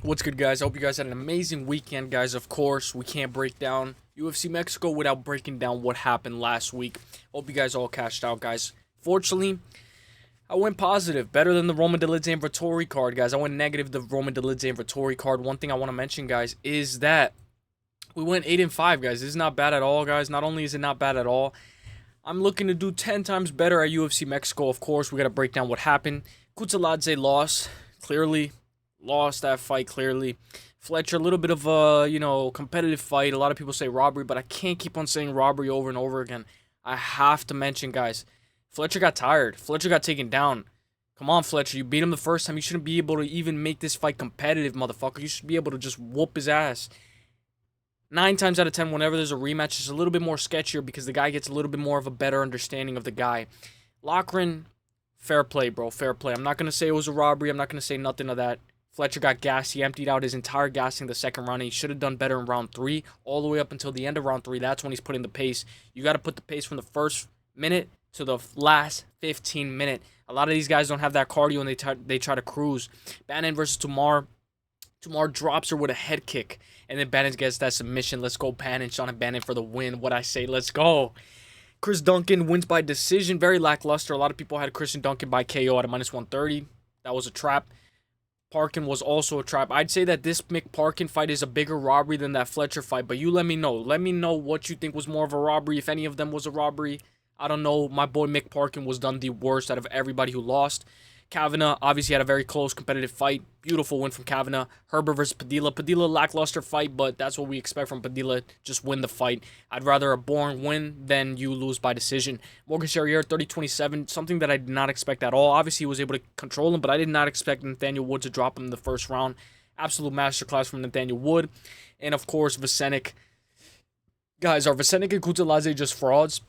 What's good, guys? I hope you guys had an amazing weekend, guys. Of course, we can't break down UFC Mexico without breaking down what happened last week. Hope you guys all cashed out, guys. Fortunately, I went positive, better than the Roman Dolidze and Vettori card, guys. I went negative the Roman Dolidze and Vettori card. One thing I want to mention, guys, is that we went 8-5, guys. This is not bad at all, guys. Not only is it not bad at all, I'm looking to do 10 times better at UFC Mexico. Of course, we got to break down what happened. Uselyis lost, clearly. Lost that fight clearly. Fletcher, a little bit of a, competitive fight. A lot of people say robbery, but I can't keep on saying robbery over and over again. I have to mention, guys, Fletcher got tired. Fletcher got taken down. Come on, Fletcher. You beat him the first time. You shouldn't be able to even make this fight competitive, motherfucker. You should be able to just whoop his ass. 9 times out of 10, whenever there's a rematch, it's a little bit more sketchier because the guy gets a little bit more of a better understanding of the guy. Loughran, fair play, bro. Fair play. I'm not going to say it was a robbery. I'm not going to say nothing of that. Fletcher got gassed. He emptied out his entire gassing the second round. And he should have done better in round 3, all the way up until the end of round 3. That's when he's putting the pace. You got to put the pace from the first minute to the last 15 minute. A lot of these guys don't have that cardio and they try to cruise. Bannon versus Tamar. Tamar drops her with a head kick. And then Bannon gets that submission. Let's go, Bannon. Sean and Bannon for the win. What I say, let's go. Chris Duncan wins by decision. Very lackluster. A lot of people had Christian Duncan by KO at a -130. That was a trap. Parkin was also a trap. I'd say that this McParkin fight is a bigger robbery than that Fletcher fight, but you let me know. Let me know what you think was more of a robbery, if any of them was a robbery. I don't know. My boy McParkin was done the worst out of everybody who lost. Kavanagh obviously had a very close competitive fight. Beautiful win from Kavanagh. Herbert versus Padilla. Padilla lackluster fight, but that's what we expect from Padilla. Just win the fight. I'd rather a boring win than you lose by decision. Morgan Charrier 30-27. Something that I did not expect at all. Obviously, he was able to control him, but I did not expect Nathaniel Wood to drop him in the first round. Absolute masterclass from Nathaniel Wood. And of course, Vicenic. Guys, are Vicenic and Uselyis just frauds?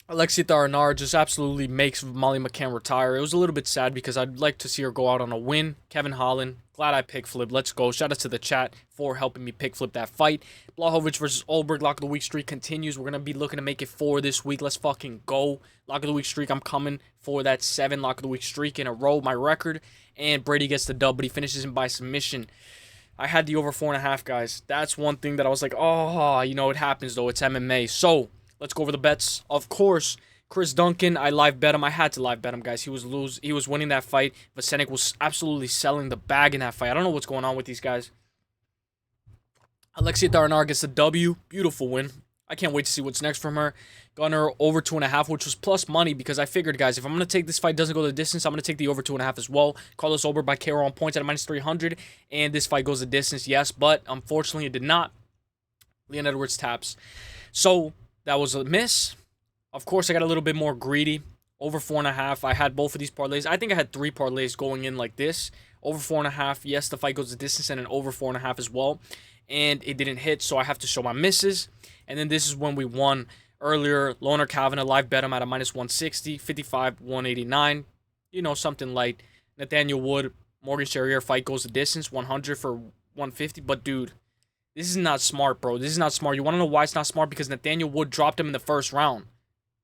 Alexia Tharanar just absolutely makes Molly McCann retire. It was a little bit sad because I'd like to see her go out on a win. Kevin Holland, glad I pick flip. Let's go. Shout out to the chat for helping me pick flip that fight. Blachowicz versus Olberg. Lock of the week streak continues. We're going to be looking to make it 4 this week. Let's fucking go. Lock of the week streak. I'm coming for that 7 lock of the week streak in a row. My record. And Brady gets the dub, but he finishes him by submission. I had the over 4.5, guys. That's one thing that I was like, oh, it happens though. It's MMA. So, let's go over the bets. Of course, Chris Duncan, I live bet him. I had to live bet him, guys. He was winning that fight. Vicenic was absolutely selling the bag in that fight. I don't know what's going on with these guys. Alexia Tharanar gets the W. Beautiful win. I can't wait to see what's next from her. Got her over 2.5, which was plus money because I figured, guys, if I'm going to take this fight, doesn't go the distance, I'm going to take the over 2.5 as well. Carlos Ober by KO on points at a -300. And this fight goes the distance, yes, but unfortunately it did not. Leon Edwards taps. So that was a miss. Of course, I got a little bit more greedy. Over 4.5. I had both of these parlays. I think I had 3 parlays going in like this. Over 4.5. Yes, the fight goes the distance and an over 4.5 as well. And it didn't hit, so I have to show my misses. And then this is when we won earlier. Loner Kavanagh live bet him at a -160. 55, 189. Something light. Nathaniel Wood, Morgan Charrier fight goes the distance. 100 for 150. But, dude, this is not smart, bro. This is not smart. You want to know why it's not smart? Because Nathaniel Wood dropped him in the first round.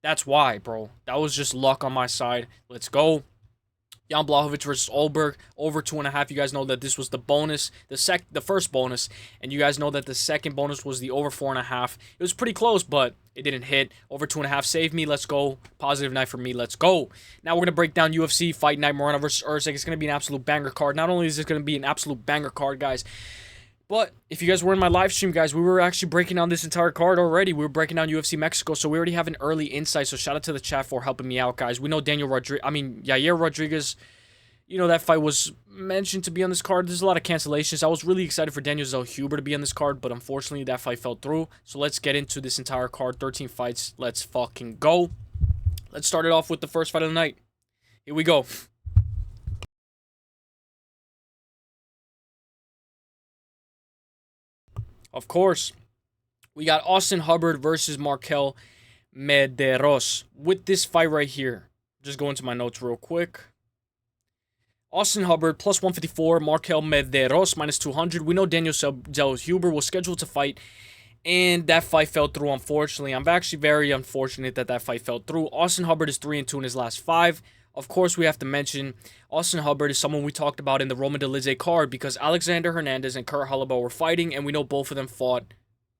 That's why, bro. That was just luck on my side. Let's go. Jan Blachowicz versus Olberg. Over 2.5. You guys know that this was the bonus. The first bonus. And you guys know that the second bonus was the over 4.5. It was pretty close, but it didn't hit. Over 2.5 saved me. Let's go. Positive night for me. Let's go. Now we're going to break down UFC Fight Night Moreno versus Erceg. It's going to be an absolute banger card. Not only is it going to be an absolute banger card, guys, but if you guys were in my live stream, guys, we were actually breaking down this entire card already. We were breaking down UFC Mexico, so we already have an early insight. So shout out to the chat for helping me out, guys. We know Yair Rodríguez, that fight was mentioned to be on this card. There's a lot of cancellations. I was really excited for Daniel Zellhuber to be on this card, but unfortunately that fight fell through. So let's get into this entire card. 13 fights. Let's fucking go. Let's start it off with the first fight of the night. Here we go. Of course, we got Austin Hubbard versus MarQuel Mederos. With this fight right here, just go into my notes real quick. Austin Hubbard, plus 154. MarQuel Mederos, -200. We know Daniel Zellhuber was scheduled to fight, and that fight fell through, unfortunately. I'm actually very unfortunate that fight fell through. Austin Hubbard is 3-2 in his last 5. Of course, we have to mention Austin Hubbard is someone we talked about in the Roman Dolidze card because Alexander Hernandez and Kurt Holobaugh were fighting, and we know both of them fought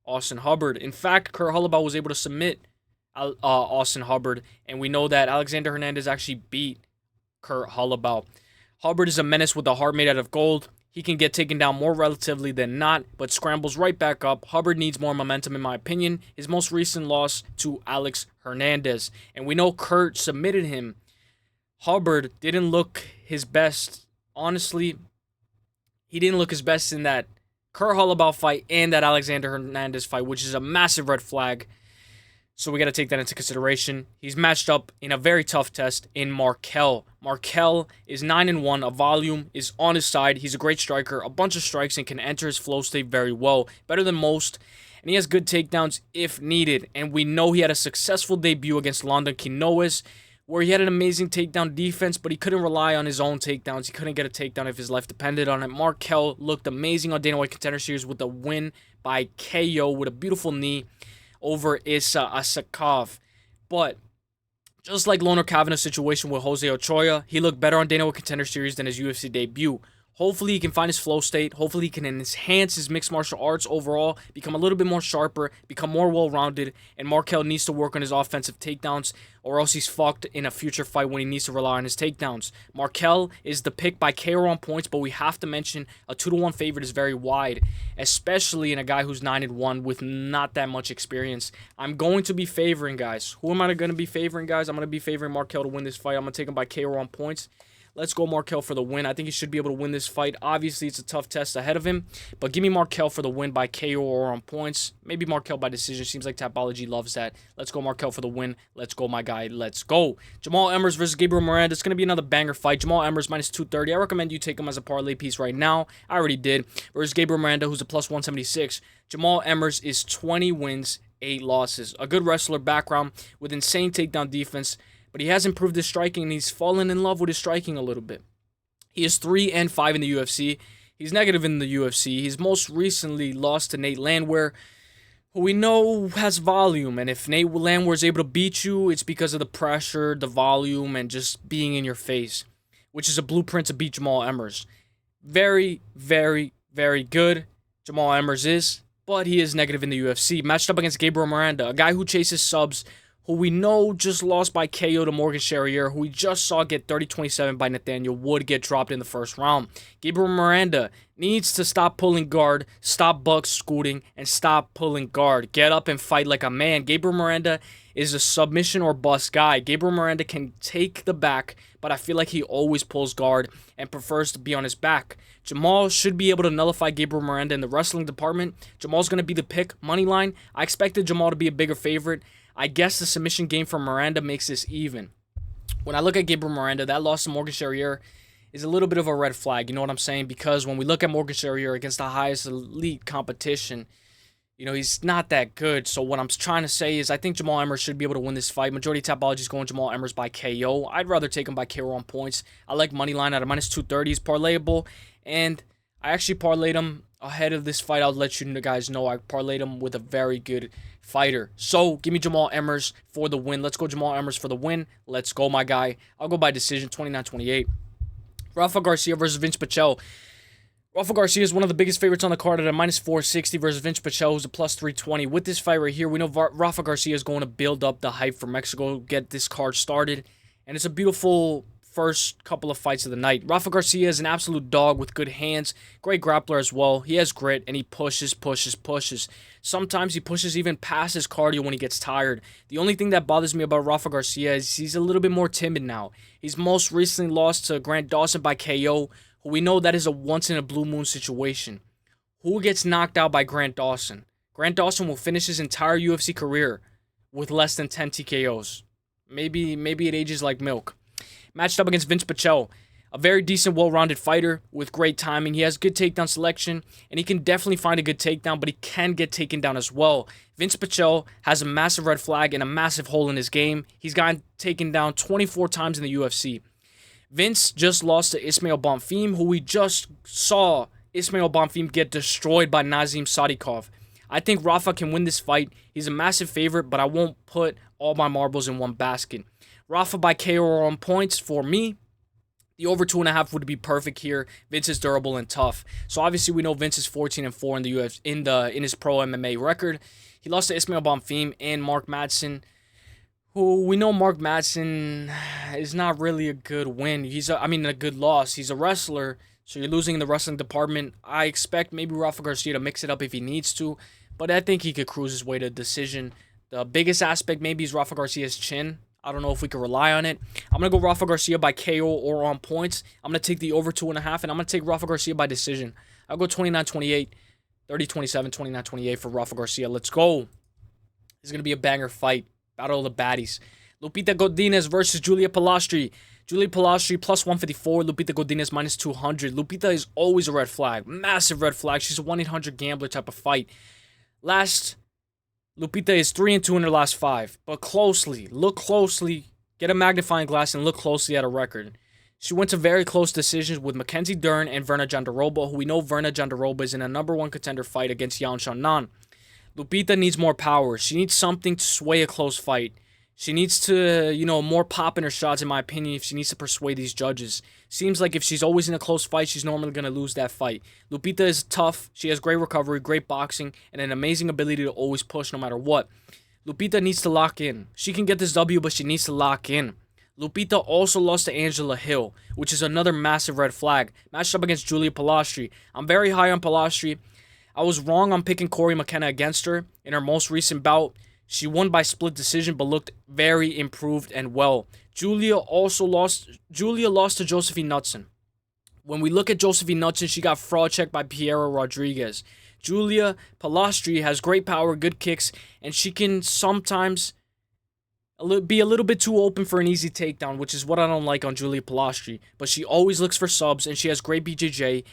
Austin Hubbard. In fact, Kurt Holobaugh was able to submit Austin Hubbard, and we know that Alexander Hernandez actually beat Kurt Holobaugh. Hubbard is a menace with a heart made out of gold. He can get taken down more relatively than not, but scrambles right back up. Hubbard needs more momentum in my opinion. His most recent loss to Alex Hernandez. And we know Kurt submitted him. Hubbard didn't look his best. Honestly, he didn't look his best in that Kurt Holobaugh fight and that Alexander Hernandez fight, which is a massive red flag. So we got to take that into consideration. He's matched up in a very tough test in MarQuel. MarQuel is 9-1. A volume is on his side. He's a great striker. A bunch of strikes and can enter his flow state very well. Better than most. And he has good takedowns if needed. And we know he had a successful debut against London Quinones, where he had an amazing takedown defense, but he couldn't rely on his own takedowns. He couldn't get a takedown if his life depended on it. MarQuel looked amazing on Dana White Contender Series with a win by KO with a beautiful knee over Issa Asakov. But just like Loner Kavanagh's situation with Jose Ochoa, he looked better on Dana White Contender Series than his UFC debut. Hopefully he can find his flow state. Hopefully he can enhance his mixed martial arts overall, become a little bit more sharper, become more well-rounded, and MarQuel needs to work on his offensive takedowns or else he's fucked in a future fight when he needs to rely on his takedowns. MarQuel is the pick by KO on points, but we have to mention a 2-1 favorite is very wide, especially in a guy who's 9-1 with not that much experience. I'm going to be favoring, guys. Who am I going to be favoring, guys? I'm going to be favoring MarQuel to win this fight. I'm going to take him by KO on points. Let's go MarQuel for the win. I think he should be able to win this fight. Obviously, it's a tough test ahead of him, but give me MarQuel for the win by KO or on points. Maybe MarQuel by decision. Seems like Tapology loves that. Let's go MarQuel for the win. Let's go, my guy. Let's go. Jamall Emmers versus Gabriel Miranda. It's going to be another banger fight. Jamall Emmers minus 230. I recommend you take him as a parlay piece right now. I already did. Versus Gabriel Miranda, who's a plus 176. Jamall Emmers is 20 wins, 8 losses. A good wrestler background with insane takedown defense, but he has improved his striking, and he's fallen in love with his striking a little bit. He is 3-5 in the UFC. He's negative in the UFC. He's most recently lost to Nate Landwehr, who we know has volume. And if Nate Landwehr is able to beat you, it's because of the pressure, the volume, and just being in your face, which is a blueprint to beat Jamall Emmers. Very, very, very good Jamall Emmers is, but he is negative in the UFC. Matched up against Gabriel Miranda, a guy who chases subs, who we know just lost by KO to Morgan Charrier, who we just saw get 30-27 by Nathaniel Wood, get dropped in the first round. Gabriel Miranda needs to stop pulling guard, stop buck scooting, and stop pulling guard. Get up and fight like a man. Gabriel Miranda is a submission or bust guy. Gabriel Miranda can take the back, but I feel like he always pulls guard and prefers to be on his back. Jamall should be able to nullify Gabriel Miranda in the wrestling department. Jamall's going to be the pick, money line. I expected Jamall to be a bigger favorite. I guess the submission game from Miranda makes this even. When I look at Gabriel Miranda, that loss to Morgan Charrier is a little bit of a red flag. You know what I'm saying? Because when we look at Morgan Charrier against the highest elite competition, you know, he's not that good. So what I'm trying to say is I think Jamall Emmers should be able to win this fight. Majority Tapology is going Jamall Emmers by KO. I'd rather take him by KO on points. I like money line at a minus 230. He's parlayable. And I actually parlayed him ahead of this fight. I'll let you guys know I parlayed him with a very good fighter. So give me Jamall Emmers for the win. Let's go Jamall Emmers for the win. Let's go, my guy. I'll go by decision, 29-28. Rafa García versus Vinc Pichel. Rafa García is one of the biggest favorites on the card at a minus 460 versus Vinc Pichel, who's a plus 320. With this fight right here, we know Rafa García is going to build up the hype for Mexico, get this card started, and it's a beautiful first couple of fights of the night. Rafa García is an absolute dog with good hands, great grappler as well. He has grit, and he pushes. Sometimes he pushes even past his cardio when he gets tired. The only thing that bothers me about Rafa García is he's a little bit more timid now. He's most recently lost to Grant Dawson by KO, who we know that is a once-in-a-blue-moon situation. Who gets knocked out by Grant Dawson? Grant Dawson will finish his entire UFC career with less than 10 TKOs. Maybe it ages like milk. Matched up against Vinc Pichel, a very decent, well-rounded fighter with great timing. He has good takedown selection, and he can definitely find a good takedown, but he can get taken down as well. Vinc Pichel has a massive red flag and a massive hole in his game. He's gotten taken down 24 times in the UFC. Vince just lost to Ismail Bonfim, who we just saw Ismail Bonfim get destroyed by Nazim Sadikov. I think Rafa can win this fight. He's a massive favorite, but I won't put all my marbles in one basket. Rafa by KO or on points for me. The over 2.5 would be perfect here. Vinc is durable and tough. So obviously we know Vinc is 14-4 in the UFC in his pro MMA record. He lost to Ismail Bonfim and Mark Madsen, who we know Mark Madsen is not really a good win. A good loss. He's a wrestler, so you're losing in the wrestling department. I expect maybe Rafa Garcia to mix it up if he needs to, but I think he could cruise his way to a decision. The biggest aspect maybe is Rafa Garcia's chin. I don't know if we can rely on it. I'm going to go Rafa Garcia by KO or on points. I'm going to take the over 2.5, and I'm going to take Rafa Garcia by decision. I'll go 29-28, 30-27, 29-28 for Rafa Garcia. Let's go. This is going to be a banger fight. Battle of the baddies. Lupita Godinez versus Julia Polastri. Julia Polastri plus 154. Lupita Godinez minus 200. Lupita is always a red flag. Massive red flag. She's a 1-800 gambler type of fight. Lupita is 3-2 in her last 5. But look closely, get a magnifying glass and look closely at her record. She went to very close decisions with Mackenzie Dern and Virna Jandiroba, who we know Virna Jandiroba is in a #1 contender fight against Yan Xiaonan. Lupita needs more power. She needs something to sway a close fight. She needs to, more pop in her shots, in my opinion, if she needs to persuade these judges. Seems like if she's always in a close fight, she's normally going to lose that fight. Lupita is tough. She has great recovery, great boxing, and an amazing ability to always push no matter what. Lupita needs to lock in. She can get this W, but she needs to lock in. Lupita also lost to Angela Hill, which is another massive red flag. Matched up against Julia Polastri. I'm very high on Polastri. I was wrong on picking Corey McKenna against her in her most recent bout. She won by split decision, but looked very improved and well. Julia lost to Josephine Knudsen. When we look at Josephine Knudsen, she got fraud checked by Piera Rodríguez. Julia Polastri has great power, good kicks, and she can sometimes be a little bit too open for an easy takedown, which is what I don't like on Julia Polastri. But she always looks for subs, and she has great BJJ.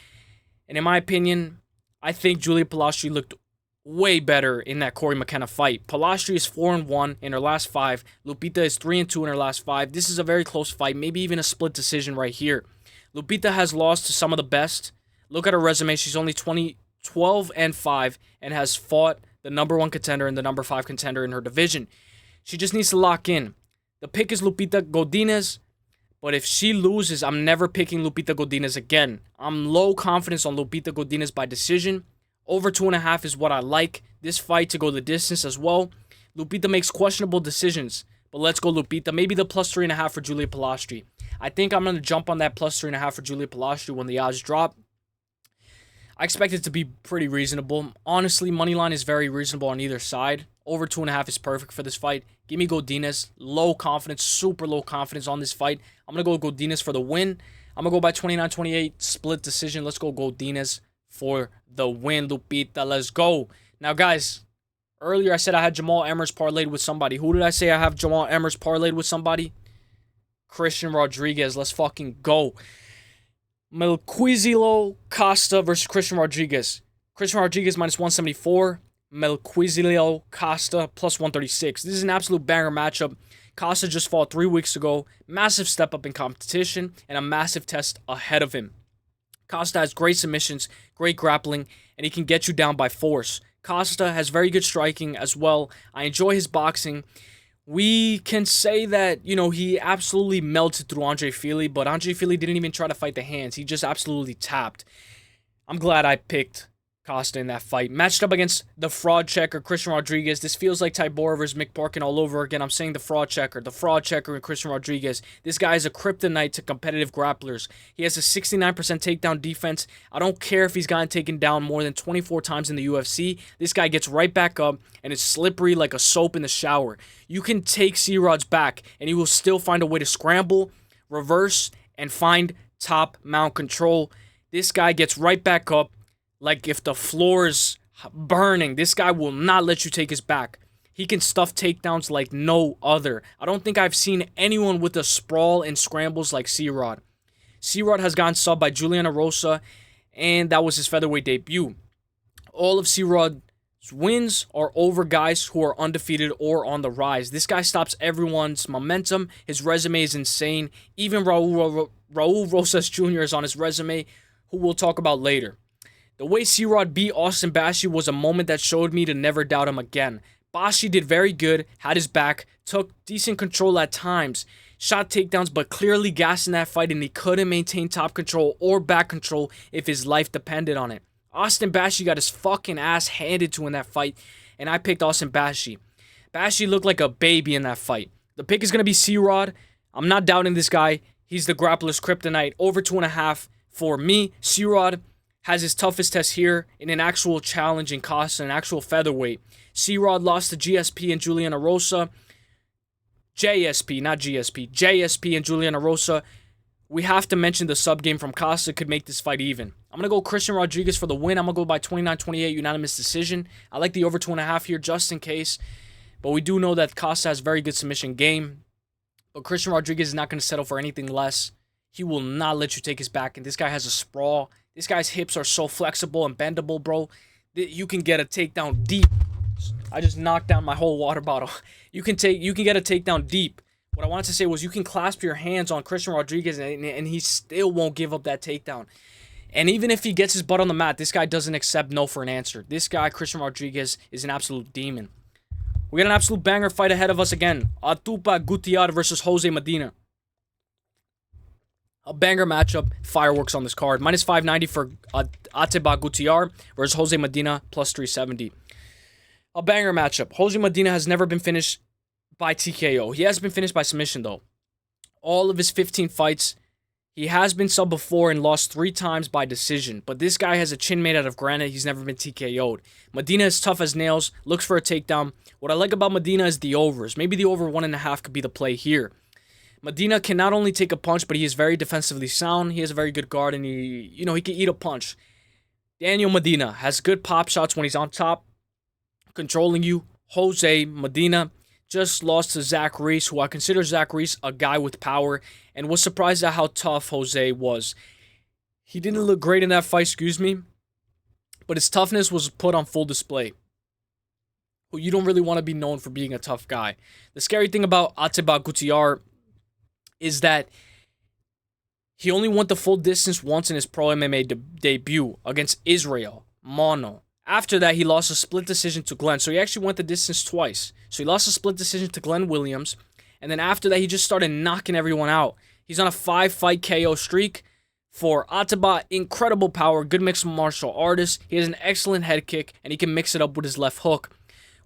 And in my opinion, I think Julia Polastri looked way better in that Corey McKenna fight. Polastri is 4-1 in her last 5. Lupita is 3-2 in her last 5. This is a very close fight, maybe even a split decision right here. Lupita has lost to some of the best. Look at her resume. She's only 12-5 and has fought the #1 contender and the #5 contender in her division. She just needs to lock in. The pick is Lupita Godinez, but if she loses, I'm never picking Lupita Godinez again. I'm low confidence on Lupita Godinez by decision. Over 2.5 is what I like. This fight to go the distance as well. Lupita makes questionable decisions, but let's go Lupita. Maybe the plus 3.5 for Julia Polastri. I think I'm going to jump on that plus 3.5 for Julia Polastri when the odds drop. I expect it to be pretty reasonable. Honestly, moneyline is very reasonable on either side. Over 2.5 is perfect for this fight. Give me Godinez. Low confidence, super low confidence on this fight. I'm going to go Godinez for the win. I'm going to go by 29-28, split decision. Let's go Godinez for the win, Lupita. Let's go. Now, guys, earlier I said I had Jamall Emmers parlayed with somebody. Who did I say I have Jamall Emmers parlayed with somebody? Christian Rodríguez. Let's fucking go. Melquizael Costa versus Christian Rodríguez. Christian Rodríguez minus 174. Melquizael Costa plus 136. This is an absolute banger matchup. Costa just fought 3 weeks ago. Massive step up in competition and a massive test ahead of him. Costa has great submissions, great grappling, and he can get you down by force. Costa has very good striking as well. I enjoy his boxing. We can say that, he absolutely melted through Andre Fili, but Andre Fili didn't even try to fight the hands. He just absolutely tapped. I'm glad I picked Costa in that fight. Matched up against the fraud checker, Christian Rodríguez. This feels like Tybura versus Mick Parkin all over again. I'm saying the fraud checker and Christian Rodríguez. This guy is a kryptonite to competitive grapplers. He has a 69% takedown defense. I don't care if he's gotten taken down more than 24 times in the UFC. This guy gets right back up and is slippery like a soap in the shower. You can take C-Rod's back and he will still find a way to scramble, reverse, and find top mount control. This guy gets right back up. Like if the floor is burning, this guy will not let you take his back. He can stuff takedowns like no other. I don't think I've seen anyone with a sprawl and scrambles like C-Rod. C-Rod has gotten subbed by Juliana Rosa, and that was his featherweight debut. All of C-Rod's wins are over guys who are undefeated or on the rise. This guy stops everyone's momentum. His resume is insane. Even Raul Rosas Jr. is on his resume, who we'll talk about later. The way C-Rod beat Austin Bashi was a moment that showed me to never doubt him again. Bashi did very good, had his back, took decent control at times, shot takedowns, but clearly gassed in that fight, and he couldn't maintain top control or back control if his life depended on it. Austin Bashi got his fucking ass handed to in that fight, and I picked Austin Bashi. Bashi looked like a baby in that fight. The pick is going to be C-Rod. I'm not doubting this guy. He's the grappler's kryptonite. Over 2.5 for me. C-Rod has his toughest test here in an actual challenge in Costa, an actual featherweight. C-Rod lost to GSP and Juliana Rosa. JSP, not GSP. JSP and Juliana Rosa. We have to mention the sub game from Costa could make this fight even. I'm going to go Christian Rodríguez for the win. I'm going to go by 29-28 unanimous decision. I like the over 2.5 here just in case. But we do know that Costa has very good submission game. But Christian Rodríguez is not going to settle for anything less. He will not let you take his back. And this guy has a sprawl. This guy's hips are so flexible and bendable, bro. You can get a takedown deep. I just knocked down my whole water bottle. You can get a takedown deep. What I wanted to say was you can clasp your hands on Christian Rodríguez and he still won't give up that takedown. And even if he gets his butt on the mat, this guy doesn't accept no for an answer. This guy, Christian Rodríguez, is an absolute demon. We got an absolute banger fight ahead of us again. Ateba Gautier versus Jose Medina. A banger matchup. Fireworks on this card. Minus 590 for Ateba Gautier versus Jose Medina. Plus 370. A banger matchup. Jose Medina has never been finished by TKO. He has been finished by submission, though. All of his 15 fights, he has been sub before and lost 3 times by decision. But this guy has a chin made out of granite. He's never been TKO'd. Medina is tough as nails. Looks for a takedown. What I like about Medina is the overs. Maybe the over 1.5 could be the play here. Medina can not only take a punch, but he is very defensively sound. He has a very good guard, and he can eat a punch. Daniel Medina has good pop shots when he's on top, controlling you. Jose Medina just lost to Zach Reese, who I consider Zach Reese a guy with power, and was surprised at how tough Jose was. He didn't look great in that fight, but his toughness was put on full display. Well, you don't really want to be known for being a tough guy. The scary thing about Ateba Gautier is that he only went the full distance once in his pro MMA debut against Israel Mono. After that, he lost a split decision to Glenn. So he actually went the distance twice. So he lost a split decision to Glenn Williams. And then after that, he just started knocking everyone out. He's on a 5-fight KO streak. For Ateba, incredible power, good mixed martial artist. He has an excellent head kick, and he can mix it up with his left hook.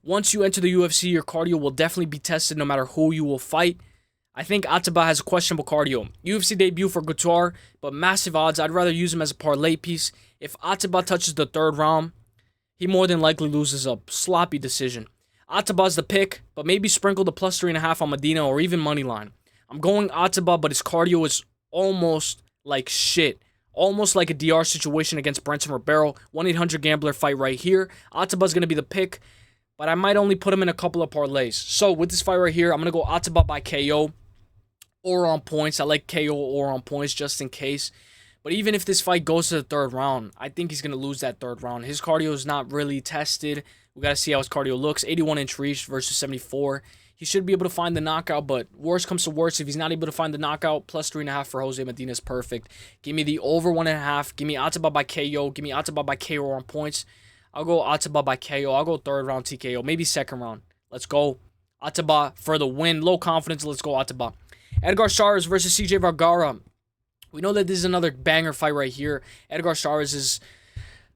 Once you enter the UFC, your cardio will definitely be tested no matter who you will fight. I think Ateba has a questionable cardio. UFC debut for Gautier, but massive odds. I'd rather use him as a parlay piece. If Ateba touches the 3rd round, he more than likely loses a sloppy decision. Ateba's the pick, but maybe sprinkle the plus 3.5 on Medina or even moneyline. I'm going Ateba, but his cardio is almost like shit. Almost like a DR situation against Brenton Ribeiro. 1-800-GAMBLER fight right here. Ateba's going to be the pick, but I might only put him in a couple of parlays. So with this fight right here, I'm going to go Ateba by KO or on points. I like KO or on points just in case. But even if this fight goes to the 3rd round, I think he's going to lose that 3rd round. His cardio is not really tested. We got to see how his cardio looks. 81-inch reach versus 74. He should be able to find the knockout, but worst comes to worst. If he's not able to find the knockout, plus 3.5 for Jose Medina is perfect. Give me the over 1.5. Give me Ateba by KO. Give me Ateba by KO on points. I'll go Ateba by KO. I'll go 3rd round TKO. Maybe 2nd round. Let's go. Ateba for the win. Low confidence. Let's go Ateba. Edgar Cháirez versus CJ Vergara. We know that this is another banger fight right here. Edgar Cháirez is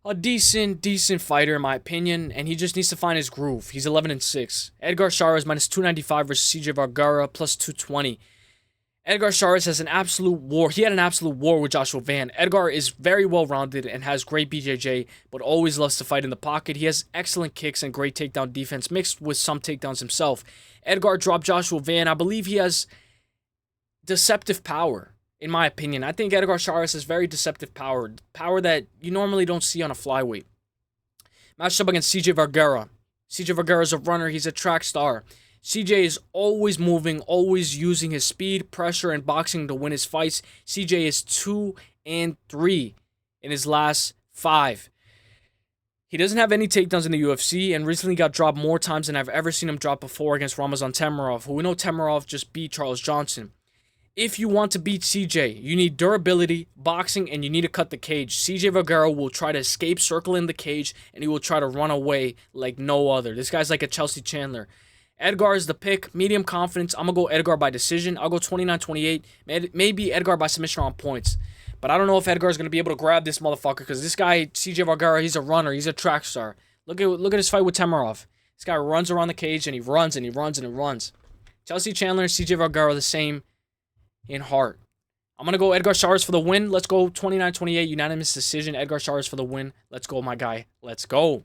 a decent fighter in my opinion, and he just needs to find his groove. He's 11-6. Edgar Cháirez minus 295 versus CJ Vergara plus 220. Edgar Cháirez has an absolute war. He had an absolute war with Joshua Van. Edgar is very well-rounded and has great BJJ, but always loves to fight in the pocket. He has excellent kicks and great takedown defense mixed with some takedowns himself. Edgar dropped Joshua Van. I believe he has deceptive power. In my opinion, I think Edgar Cháirez has very deceptive power. Power that you normally don't see on a flyweight. Matched up against CJ Vergara. CJ Vergara is a runner. He's a track star. CJ is always moving, always using his speed, pressure, and boxing to win his fights. CJ is 2-3 in his last 5. He doesn't have any takedowns in the UFC and recently got dropped more times than I've ever seen him drop before against Ramazan Temirov, who we know Temirov just beat Charles Johnson. If you want to beat CJ, you need durability, boxing, and you need to cut the cage. CJ Vergara will try to escape, circle in the cage, and he will try to run away like no other. This guy's like a Chelsea Chandler. Edgar is the pick. Medium confidence. I'm going to go Edgar by decision. I'll go 29-28. Maybe Edgar by submission on points. But I don't know if Edgar is going to be able to grab this motherfucker because this guy, CJ Vergara, he's a runner. He's a track star. Look at his fight with Temerov. This guy runs around the cage and he runs and he runs and he runs. Chelsea Chandler and CJ Vergara are the same in heart. I'm going to go Edgar Cháirez for the win. Let's go 29-28. Unanimous decision. Edgar Cháirez for the win. Let's go, my guy. Let's go.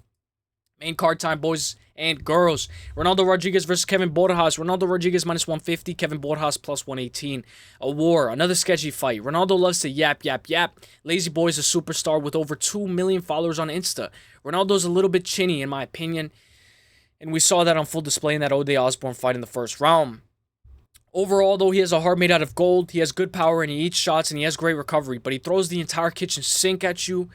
Main card time, boys and girls. Ronaldo Rodríguez versus Kevin Borjas. Ronaldo Rodríguez minus 150. Kevin Borjas plus 118. A war. Another sketchy fight. Ronaldo loves to yap. Lazy Boy is a superstar with over 2 million followers on Insta. Ronaldo's a little bit chinny, in my opinion. And we saw that on full display in that Ode Osborne fight in the first round. Overall, though, he has a heart made out of gold. He has good power and he eats shots and he has great recovery. But he throws the entire kitchen sink at you.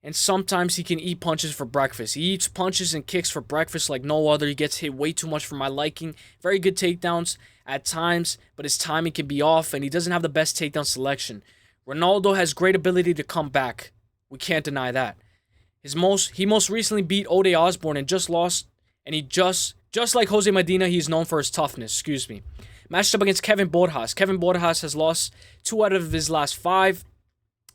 And sometimes he can eat punches for breakfast. He eats punches and kicks for breakfast like no other. He gets hit way too much for my liking. Very good takedowns at times, but his timing can be off, and he doesn't have the best takedown selection. Ronaldo has great ability to come back. We can't deny that. He most recently beat Ode Osborne and just lost, and he just like Jose Medina, he's known for his toughness. Matched up against Kevin Borjas. Kevin Borjas has lost 2 out of his last 5.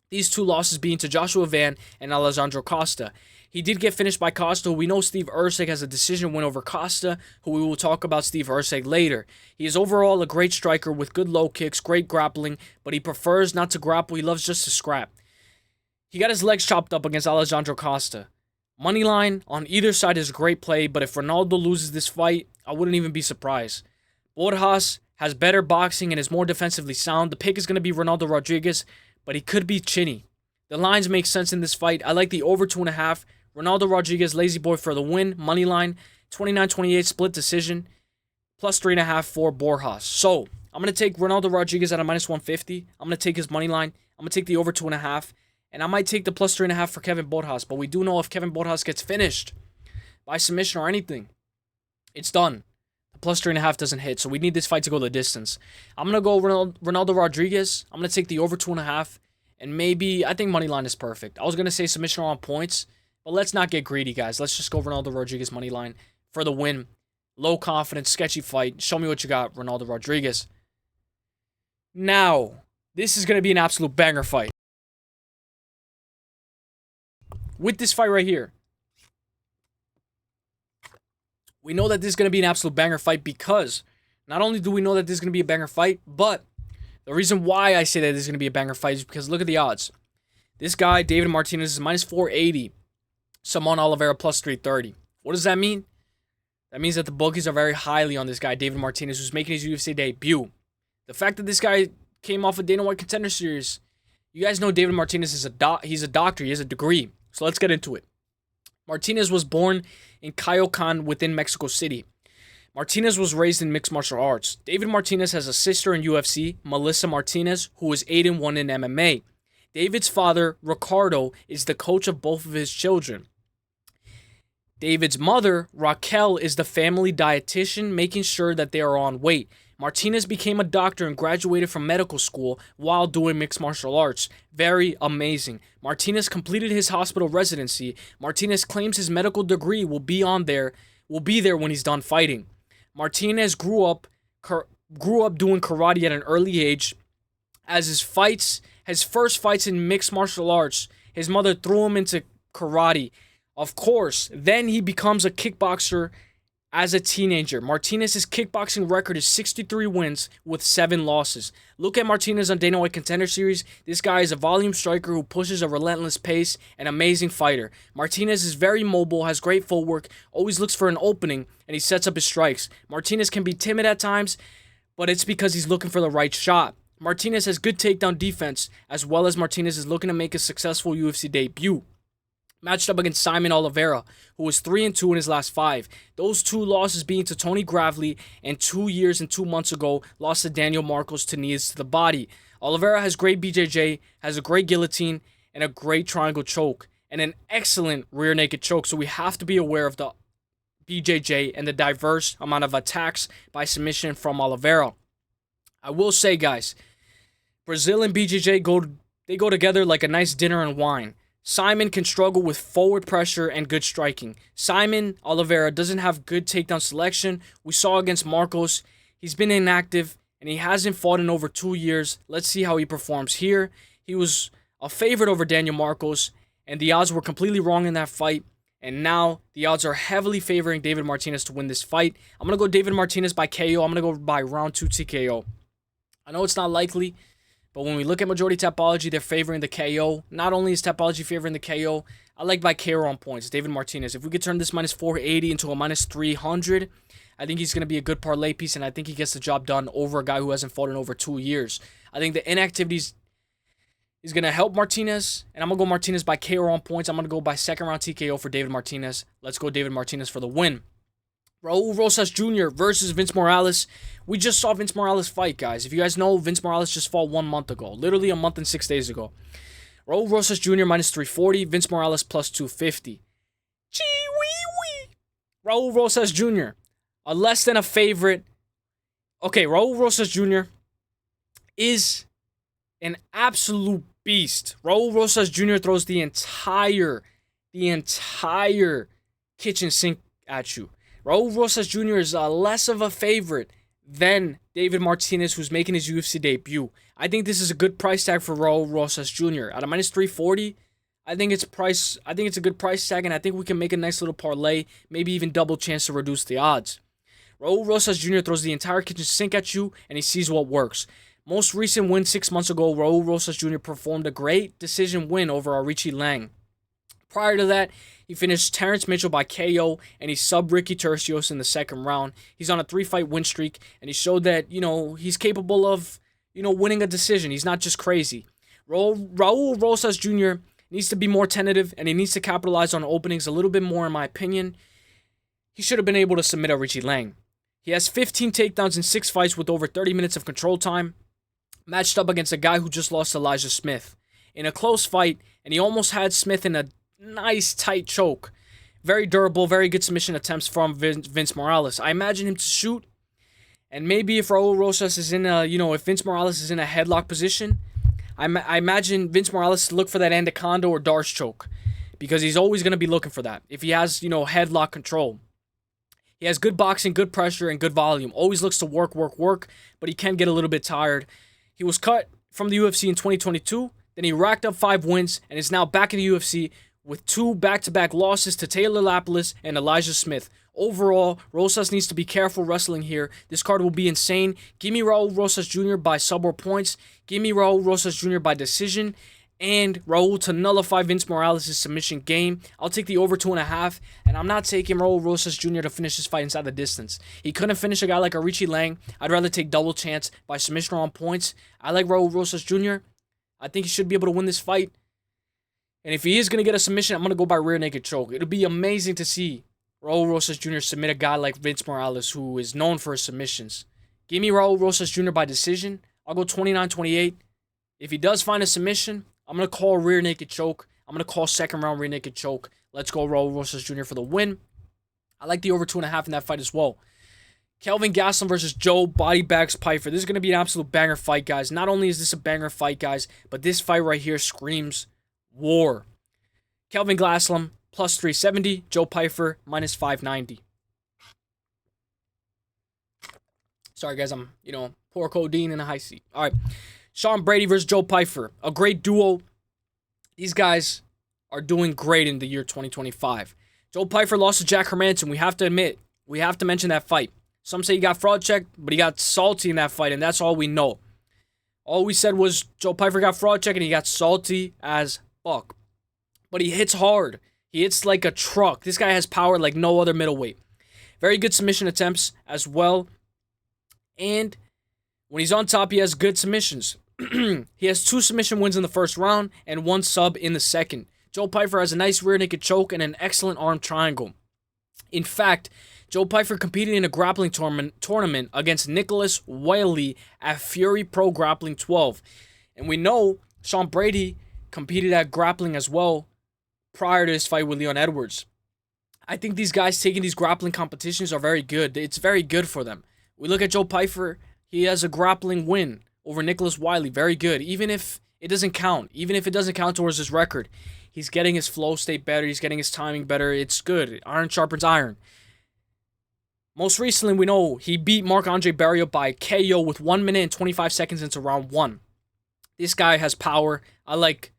These 2 losses being to Joshua Van and Alexandre Costa. He did get finished by Costa, who we know Steve Erceg has a decision win over Costa, who we will talk about Steve Erceg later. He is overall a great striker with good low kicks, great grappling, but he prefers not to grapple. He loves just to scrap. He got his legs chopped up against Alexandre Costa. Moneyline on either side is a great play, but if Ronaldo loses this fight, I wouldn't even be surprised. Borjas has better boxing and is more defensively sound. The pick is going to be Ronaldo Rodríguez, but he could be chinny. The lines make sense in this fight. I like the over 2.5. Ronaldo Rodríguez, Lazy Boy for the win. Money line, 29-28 split decision. Plus 3.5 for Borjas. So, I'm going to take Ronaldo Rodríguez at a minus 150. I'm going to take his money line. I'm going to take the over 2.5. And I might take the plus 3.5 for Kevin Borjas. But we do know if Kevin Borjas gets finished by submission or anything, it's done. The plus 3.5 doesn't hit, so we need this fight to go the distance. I'm going to go Ronaldo Rodríguez. I'm going to take the over 2.5. And maybe, I think money line is perfect. I was going to say submission on points, but let's not get greedy, guys. Let's just go Ronaldo Rodríguez money line for the win. Low confidence, sketchy fight. Show me what you got, Ronaldo Rodríguez. Now, this is going to be an absolute banger fight. With this fight right here, we know that this is going to be an absolute banger fight because not only do we know that this is going to be a banger fight, but the reason why I say that this is going to be a banger fight is because look at the odds. This guy, David Martinez, is minus 480. Simon Oliveira plus 330. What does that mean? That means that the bookies are very highly on this guy, David Martinez, who's making his UFC debut. The fact that this guy came off a Dana White Contender Series, you guys know David Martinez is he's a doctor, he has a degree. So let's get into it. Martinez was born in Coyoacán within Mexico City. Martinez was raised in mixed martial arts. David Martinez has a sister in UFC, Melissa Martinez, who is 8-1 in MMA. David's father, Ricardo, is the coach of both of his children. David's mother, Raquel, is the family dietitian, making sure that they are on weight. Martinez became a doctor and graduated from medical school while doing mixed martial arts. Very amazing. Martinez completed his hospital residency. Martinez claims his medical degree will be there when he's done fighting. Martinez grew up doing karate at an early age. As his first fights in mixed martial arts, his mother threw him into karate. Of course, then he becomes a kickboxer as a teenager. Martinez's kickboxing record is 63 wins with 7 losses. Look at Martinez on Dana White Contender Series. This guy is a volume striker who pushes a relentless pace, an amazing fighter. Martinez is very mobile, has great footwork, always looks for an opening, and he sets up his strikes. Martinez can be timid at times, but it's because he's looking for the right shot. Martinez has good takedown defense, as well as Martinez is looking to make a successful UFC debut. Matched up against Simon Oliveira, who was 3-2 in his last 5. Those 2 losses being to Tony Gravely, and 2 years and 2 months ago, lost to Daniel Marcos to knees to the body. Oliveira has great BJJ, has a great guillotine, and a great triangle choke, and an excellent rear naked choke, so we have to be aware of the BJJ and the diverse amount of attacks by submission from Oliveira. I will say, guys, Brazil and BJJ go together like a nice dinner and wine. Simon can struggle with forward pressure and good striking. Simon Oliveira doesn't have good takedown selection. We saw against Marcos, he's been inactive and he hasn't fought in over 2 years. Let's see how he performs here. He was a favorite over Daniel Marcos, and the odds were completely wrong in that fight. And now the odds are heavily favoring David Martinez to win this fight. I'm going to go David Martinez by KO. I'm going to go by round 2 TKO. I know it's not likely, but when we look at majority Tapology, they're favoring the KO. Not only is Tapology favoring the KO, I like by KO on points, David Martinez. If we could turn this minus 480 into a minus 300, I think he's going to be a good parlay piece, and I think he gets the job done over a guy who hasn't fought in over 2 years. I think the inactivities is going to help Martinez, and I'm going to go Martinez by KO on points. I'm going to go by second round TKO for David Martinez. Let's go David Martinez for the win. Raul Rosas Jr. versus Vince Morales. We just saw Vince Morales fight, guys. If you guys know, Vince Morales just fought 1 month ago. Literally a month and 6 days ago. Raul Rosas Jr. minus 340. Vince Morales plus 250. Gee wee wee. Raul Rosas Jr. A less than a favorite. Okay, Raul Rosas Jr. is an absolute beast. Raul Rosas Jr. throws the entire kitchen sink at you. Raul Rosas Jr. is less of a favorite than David Martinez, who's making his UFC debut. I think this is a good price tag for Raul Rosas Jr. At a minus 340, I think it's a good price tag, and I think we can make a nice little parlay, maybe even double chance to reduce the odds. Raul Rosas Jr. throws the entire kitchen sink at you, and he sees what works. Most recent win 6 months ago, Raul Rosas Jr. performed a great decision win over Arichi Lang. Prior to that, he finished Terrence Mitchell by KO, and he subbed Ricky Tercios in the second round. He's on a 3-fight win streak, and he showed that, he's capable of, winning a decision. He's not just crazy. Raul Rosas Jr. needs to be more tentative, and he needs to capitalize on openings a little bit more, in my opinion. He should have been able to submit Arichi Lang. He has 15 takedowns in 6 fights with over 30 minutes of control time, matched up against a guy who just lost Elijah Smith in a close fight, and he almost had Smith in a nice tight choke. Very durable, very good submission attempts from Vince Morales. I imagine him to shoot, and maybe if Raul Rosas is in if Vince Morales is in a headlock position, I imagine Vince Morales to look for that anaconda or Darce choke, because he's always going to be looking for that if he has, headlock control. He has good boxing, good pressure, and good volume. Always looks to work, but he can get a little bit tired. He was cut from the UFC in 2022, then he racked up 5 wins, and is now back in the UFC with 2 back-to-back losses to Taylor Lapilus and Elijah Smith. Overall, Rosas needs to be careful wrestling here. This card will be insane. Give me Raul Rosas Jr. by sub or points. Give me Raul Rosas Jr. by decision. And Raul to nullify Vince Morales' submission game. I'll take the over 2.5. And I'm not taking Raul Rosas Jr. to finish this fight inside the distance. He couldn't finish a guy like Arichi Lang. I'd rather take double chance by submission or on points. I like Raul Rosas Jr. I think he should be able to win this fight. And if he is going to get a submission, I'm going to go by rear naked choke. It'll be amazing to see Raul Rosas Jr. submit a guy like Vince Morales, who is known for his submissions. Give me Raul Rosas Jr. by decision. I'll go 29-28. If he does find a submission, I'm going to call rear naked choke. I'm going to call second round rear naked choke. Let's go Raul Rosas Jr. for the win. I like the over 2.5 in that fight as well. Kelvin Gastelum versus Joe Body Bags Pyfer. This is going to be an absolute banger fight, guys. Not only is this a banger fight, guys, but this fight right here screams war. Kelvin Gastelum plus 370. Joe Pyfer minus 590. Sorry, guys. I'm, poor codeine in a high seat. All right. Sean Brady versus Joe Pyfer. A great duo. These guys are doing great in the year 2025. Joe Pyfer lost to Jack Hermanson. We have to mention that fight. Some say he got fraud checked, but he got salty in that fight, and that's all we know. All we said was Joe Pyfer got fraud checked, and he got salty as fuck. But he hits hard. He hits like a truck. This guy has power like no other middleweight. Very good submission attempts as well. And when he's on top, he has good submissions. He has 2 submission wins in the first round and 1 sub in the second. Joe Pyfer has a nice rear naked choke and an excellent arm triangle. In fact, Joe Pyfer competed in a grappling tournament against Nicholas Whaley at Fury Pro Grappling 12. And we know Sean Brady competed at grappling as well prior to his fight with Leon Edwards. I think these guys taking these grappling competitions are very good. It's very good for them. We look at Joe Pyfer. He has a grappling win over Nicholas Wiley. Very good. Even if it doesn't count. Even if it doesn't count towards his record. He's getting his flow state better. He's getting his timing better. It's good. Iron sharpens iron. Most recently, we know he beat Marc-Andre Barrios by KO with 1 minute and 25 seconds into round 1. This guy has power. I like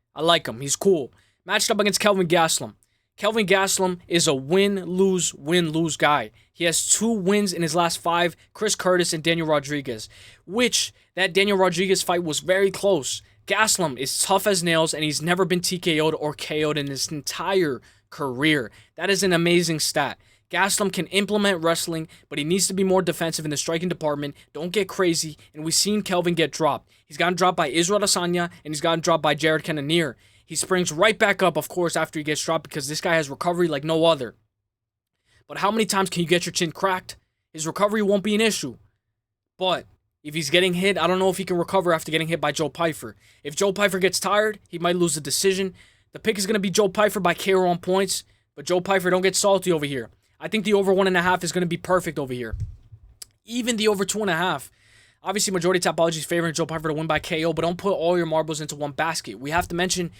him. He's cool. Matched up against Kelvin Gastelum. Kelvin Gastelum is a win-lose guy. He has 2 wins in his last 5, Chris Curtis and Daniel Rodríguez, which that Daniel Rodríguez fight was very close. Gastelum is tough as nails, and he's never been TKO'd or KO'd in his entire career. That is an amazing stat. Gastelum can implement wrestling, but he needs to be more defensive in the striking department. Don't get crazy, and we've seen Kelvin get dropped. He's gotten dropped by Israel Adesanya, and he's gotten dropped by Jared Cannonier. He springs right back up, of course, after he gets dropped because this guy has recovery like no other. But how many times can you get your chin cracked? His recovery won't be an issue. But if he's getting hit, I don't know if he can recover after getting hit by Joe Pyfer. If Joe Pyfer gets tired, he might lose the decision. The pick is going to be Joe Pyfer by KO on points, but Joe Pyfer, don't get salty over here. I think the over 1.5 is going to be perfect over here. Even the over 2.5. Obviously, majority Tapology is favoring Joe Pyfer to win by KO, but don't put all your marbles into one basket. We have to mention,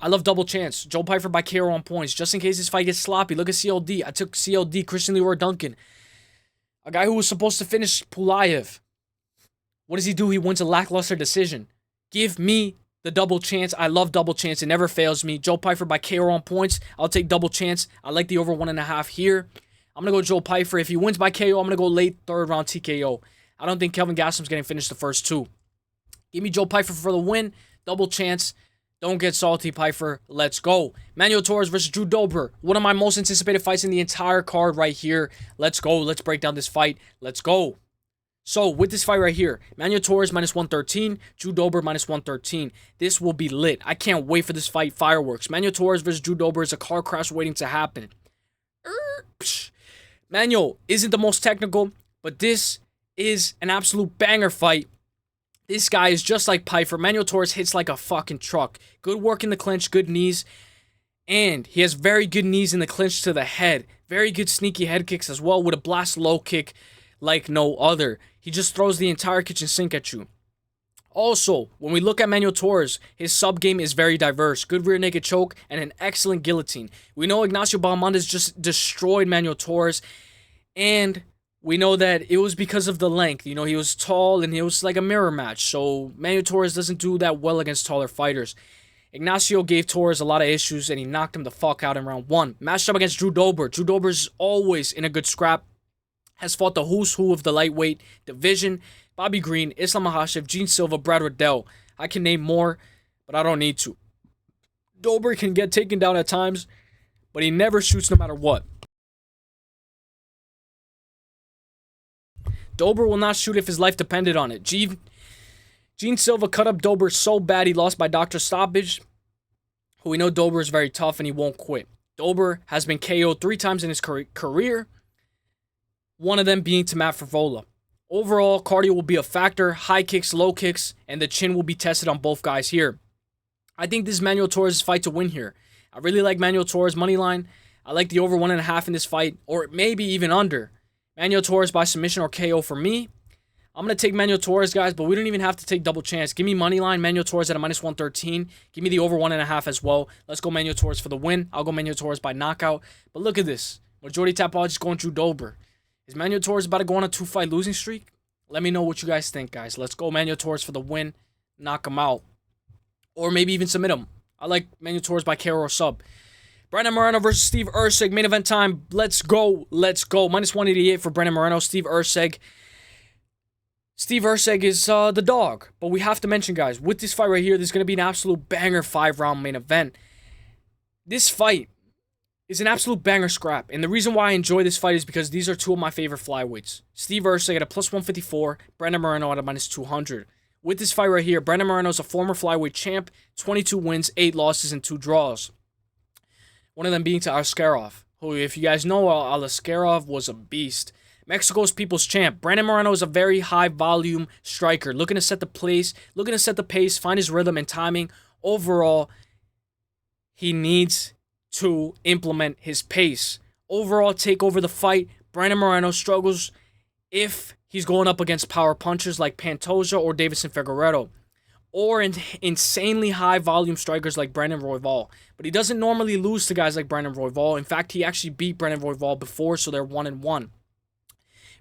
I love double chance. Joe Pyfer by KO on points. Just in case this fight gets sloppy. Look at CLD. I took CLD, Christian Leroy Duncan. A guy who was supposed to finish Pulayev. What does he do? He wins a lackluster decision. Give me the double chance. I love double chance. It never fails me. Joe Pyfer by KO on points. I'll take double chance. I like the over 1.5 here. I'm going to go Joe Pyfer. If he wins by KO, I'm going to go late 3rd round TKO. I don't think Kelvin Gastelum's getting finished the first 2. Give me Joe Pyfer for the win. Double chance. Don't get salty, Pyfer. Let's go. Manuel Torres versus Drew Dober. One of my most anticipated fights in the entire card right here. Let's go. Let's break down this fight. Let's go. So, with this fight right here, Manuel Torres minus 113, Drew Dober minus 113. This will be lit. I can't wait for this fight. Fireworks. Manuel Torres versus Drew Dober is a car crash waiting to happen. Manuel isn't the most technical, but this is an absolute banger fight. This guy is just like Pyfer. Manuel Torres hits like a fucking truck. Good work in the clinch, good knees. And he has very good knees in the clinch to the head. Very good sneaky head kicks as well with a blast low kick like no other. He just throws the entire kitchen sink at you. Also, when we look at Manuel Torres, his sub game is very diverse. Good rear naked choke and an excellent guillotine. We know Ignacio Bahamondes just destroyed Manuel Torres. And we know that it was because of the length. You know, he was tall and it was like a mirror match. So Manuel Torres doesn't do that well against taller fighters. Ignacio gave Torres a lot of issues and he knocked him the fuck out in round 1. Matched up against Drew Dober. Drew Dober's always in a good scrap. Has fought the who's who of the lightweight division. Bobby Green, Islam Makhachev, Gene Silva, Brad Riddell. I can name more, but I don't need to. Dober can get taken down at times, but he never shoots no matter what. Dober will not shoot if his life depended on it. Gene Silva cut up Dober so bad he lost by doctor stoppage. Who we know Dober is very tough and he won't quit. Dober has been KO'd 3 times in his career. One of them being to Matt Favola. Overall, cardio will be a factor. High kicks, low kicks, and the chin will be tested on both guys here. I think this is Manuel Torres' fight to win here. I really like Manuel Torres' money line. I like the over 1.5 in this fight, or maybe even under. Manuel Torres by submission or KO for me. I'm going to take Manuel Torres, guys, but we don't even have to take double chance. Give me money line, Manuel Torres at a minus 113. Give me the over 1.5 as well. Let's go Manuel Torres for the win. I'll go Manuel Torres by knockout. But look at this. Majority Tapology is going Drew Dober. Is Manuel Torres about to go on a 2-fight losing streak? Let me know what you guys think, guys. Let's go Manuel Torres for the win. Knock him out. Or maybe even submit him. I like Manuel Torres by KO or sub. Brandon Moreno versus Steve Erceg. Main event time. Let's go. Let's go. Minus 188 for Brandon Moreno. Steve Erceg. Steve Erceg is the dog. But we have to mention, guys, with this fight right here, there's going to be an absolute banger 5-round main event. This fight is an absolute banger scrap. And the reason why I enjoy this fight is because these are 2 of my favorite flyweights. Steve Erceg at a plus 154, Brandon Moreno at a minus 200. With this fight right here, Brandon Moreno is a former flyweight champ, 22 wins, 8 losses, and 2 draws. One of them being to Askarov, who, if you guys know, Askarov was a beast. Mexico's people's champ. Brandon Moreno is a very high-volume striker, looking to set the pace, find his rhythm and timing. Overall, he needs to implement his pace. Overall, take over the fight. Brandon Moreno struggles if he's going up against power punchers like Pantoja or Deiveson Figueiredo, or insanely high volume strikers like Brandon Royval. But he doesn't normally lose to guys like Brandon Royval. In fact, he actually beat Brandon Royval before, so they're 1-1.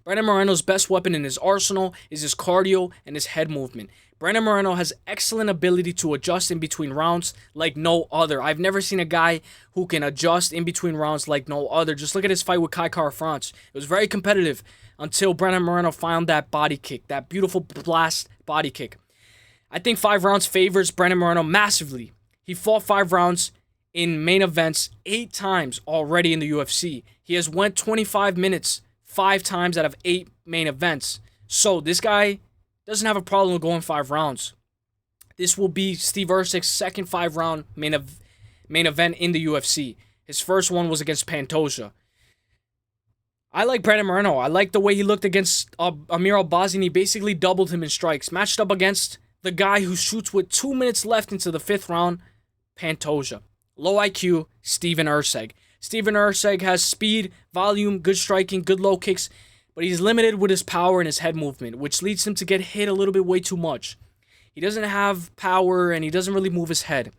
Brandon Moreno's best weapon in his arsenal is his cardio and his head movement. Brandon Moreno has excellent ability to adjust in between rounds like no other. I've never seen a guy who can adjust in between rounds like no other. Just look at his fight with Kai Kara-France. It was very competitive until Brandon Moreno found that body kick, that beautiful blast body kick. I think 5 rounds favors Brandon Moreno massively. He fought 5 rounds in main events 8 times already in the UFC. He has went 25 minutes 5 times out of 8 main events. So this guy doesn't have a problem with going 5 rounds. This will be Steve Erceg's second 5-round main event in the UFC. His first one was against Pantoja. I like Brandon Moreno. I like the way he looked against Amir Albazi, and he basically doubled him in strikes. Matched up against the guy who shoots with 2 minutes left into the 5th round, Pantoja. Low IQ, Steven Erceg. Steven Erceg has speed, volume, good striking, good low kicks, but he's limited with his power and his head movement, which leads him to get hit a little bit way too much. He doesn't have power, and he doesn't really move his head.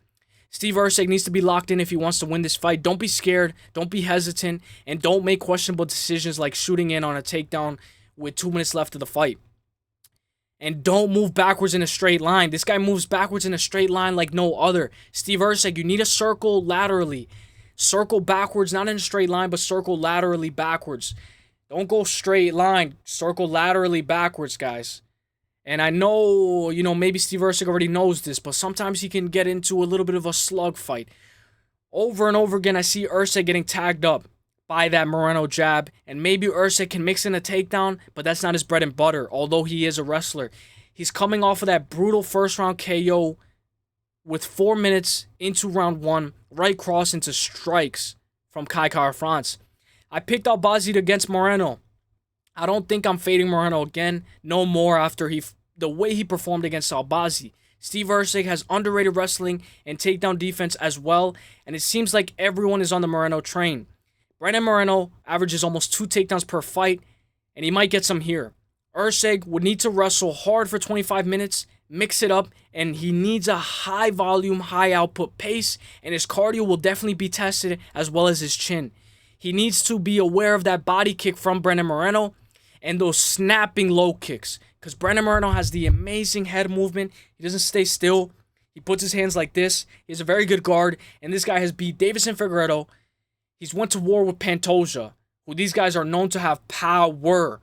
Steve Erceg needs to be locked in if he wants to win this fight. Don't be scared, don't be hesitant, and don't make questionable decisions like shooting in on a takedown with 2 minutes left of the fight. And don't move backwards in a straight line. This guy moves backwards in a straight line like no other. Steve Erceg, you need to circle laterally. Circle backwards, not in a straight line, but circle laterally backwards. Don't go straight line. Circle laterally backwards, guys. And I know, maybe Steve Erceg already knows this, but sometimes he can get into a little bit of a slug fight. Over and over again, I see Erceg getting tagged up by that Moreno jab, and maybe Erceg can mix in a takedown, but that's not his bread and butter, although he is a wrestler. He's coming off of that brutal first-round KO with 4 minutes into round 1, right cross into strikes from Kai Kara-France. I picked Albazi against Moreno. I don't think I'm fading Moreno again, no more after the way he performed against Albazi. Steve Erceg has underrated wrestling and takedown defense as well, and it seems like everyone is on the Moreno train. Brandon Moreno averages almost 2 takedowns per fight, and he might get some here. Erceg would need to wrestle hard for 25 minutes, mix it up, and he needs a high volume, high output pace, and his cardio will definitely be tested as well as his chin. He needs to be aware of that body kick from Brandon Moreno and those snapping low kicks, because Brandon Moreno has the amazing head movement. He doesn't stay still. He puts his hands like this. He has a very good guard, and this guy has beat Deiveson Figueiredo. He's went to war with Pantoja, who these guys are known to have power.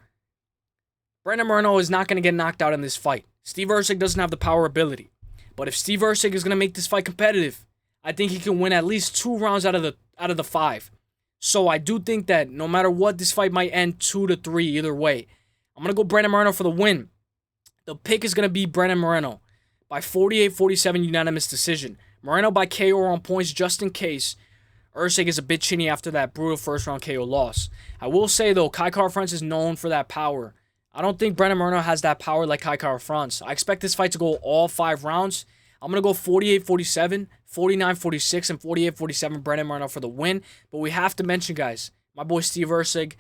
Brandon Moreno is not going to get knocked out in this fight. Steve Erceg doesn't have the power ability. But if Steve Erceg is going to make this fight competitive, I think he can win at least 2 rounds out of the 5. So I do think that no matter what, this fight might end 2-3 either way. I'm going to go Brandon Moreno for the win. The pick is going to be Brandon Moreno by 48-47 unanimous decision. Moreno by KO on points just in case Erceg is a bit chinny after that brutal first-round KO loss. I will say, though, Kai Kara-France is known for that power. I don't think Brandon Moreno has that power like Kai Kara-France. I expect this fight to go all 5 rounds. I'm going to go 48-47, 49-46, and 48-47 Brandon Moreno for the win. But we have to mention, guys, my boy Steve Erceg,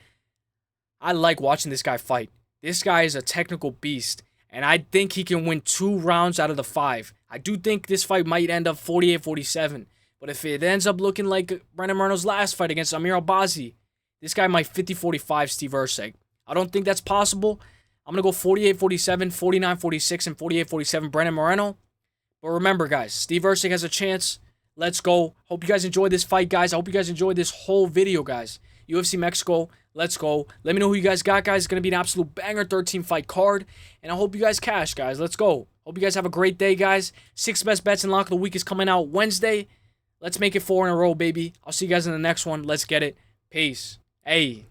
I like watching this guy fight. This guy is a technical beast, and I think he can win 2 rounds out of the 5. I do think this fight might end up 48-47. But if it ends up looking like Brandon Moreno's last fight against Amir Albazi, this guy might 50-45 Steve Erceg. I don't think that's possible. I'm going to go 48-47, 49-46, and 48-47 Brandon Moreno. But remember, guys, Steve Erceg has a chance. Let's go. Hope you guys enjoyed this fight, guys. I hope you guys enjoyed this whole video, guys. UFC Mexico, let's go. Let me know who you guys got, guys. It's going to be an absolute banger 13-fight card. And I hope you guys cash, guys. Let's go. Hope you guys have a great day, guys. 6 best bets and lock of the week is coming out Wednesday. Let's make it 4 in a row, baby. I'll see you guys in the next one. Let's get it. Peace. Hey.